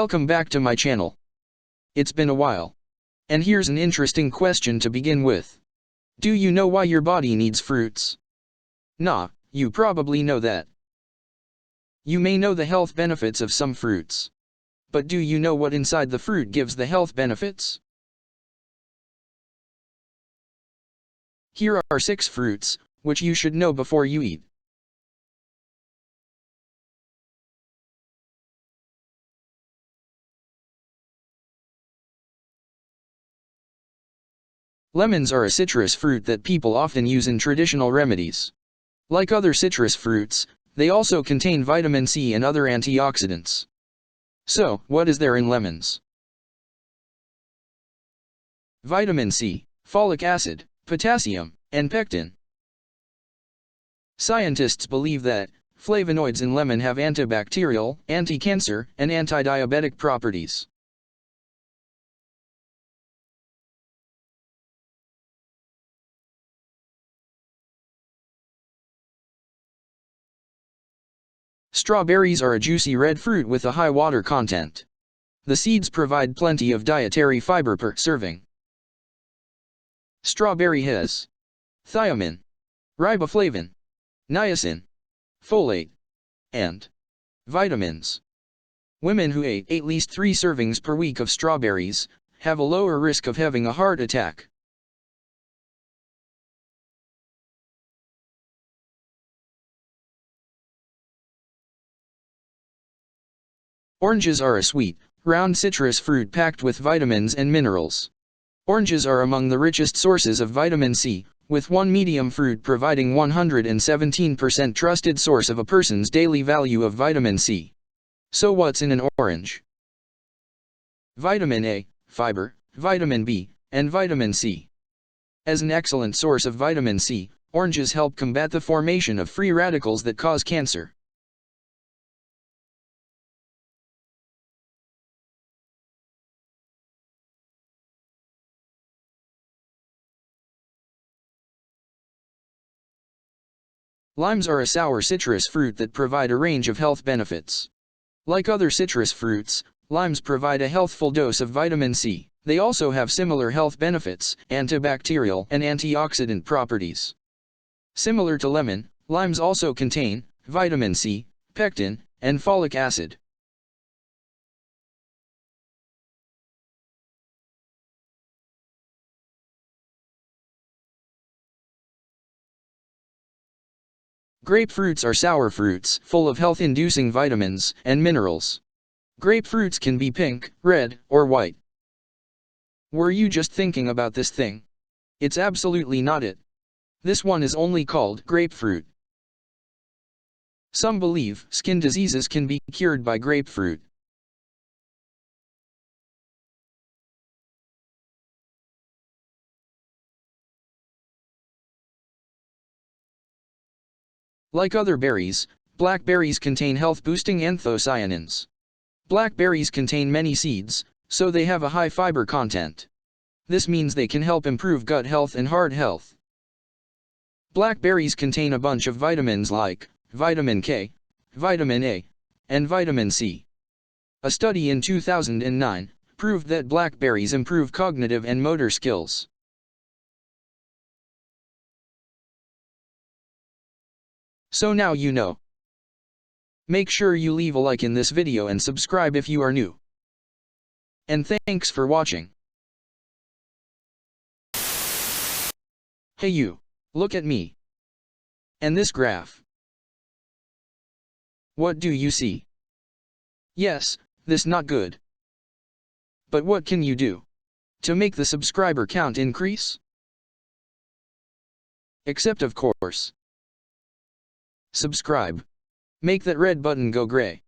Welcome back to my channel. It's been a while. And here's an interesting question to begin with. Do you know why your body needs fruits? Nah, you probably know that. You may know the health benefits of some fruits. But do you know what inside the fruit gives the health benefits? Here are 6 fruits, which you should know before you eat. Lemons are a citrus fruit that people often use in traditional remedies. Like other citrus fruits, they also contain vitamin C and other antioxidants. So, what is there in lemons? Vitamin C, folic acid, potassium, and pectin. Scientists believe that flavonoids in lemon have antibacterial, anti-cancer, and anti-diabetic properties. Strawberries are a juicy red fruit with a high water content. The seeds provide plenty of dietary fiber per serving. Strawberry has thiamine, riboflavin, niacin, folate, and vitamins. Women who ate at least 3 servings per week of strawberries have a lower risk of having a heart attack. Oranges are a sweet, round citrus fruit packed with vitamins and minerals. Oranges are among the richest sources of vitamin C, with one medium fruit providing 117% trusted source of a person's daily value of vitamin C. So what's in an orange? Vitamin A, fiber, vitamin B, and vitamin C. As an excellent source of vitamin C, oranges help combat the formation of free radicals that cause cancer. Limes are a sour citrus fruit that provide a range of health benefits. Like other citrus fruits, limes provide a healthful dose of vitamin C. They also have similar health benefits, antibacterial and antioxidant properties. Similar to lemon, limes also contain vitamin C, pectin, and folic acid. Grapefruits are sour fruits full of health-inducing vitamins and minerals. Grapefruits can be pink, red, or white. Were you just thinking about this thing? It's absolutely not it. This one is only called grapefruit. Some believe skin diseases can be cured by grapefruit. Like other berries, blackberries contain health-boosting anthocyanins. Blackberries contain many seeds, so they have a high fiber content. This means they can help improve gut health and heart health. Blackberries contain a bunch of vitamins like vitamin K, vitamin A, and vitamin C. A study in 2009 proved that blackberries improve cognitive and motor skills. So now you know. Make sure you leave a like in this video and subscribe if you are new. And thanks for watching. Hey you, look at me. And this graph. What do you see? Yes, this not good. But what can you do to make the subscriber count increase? Except of course. Subscribe. Make that red button go gray.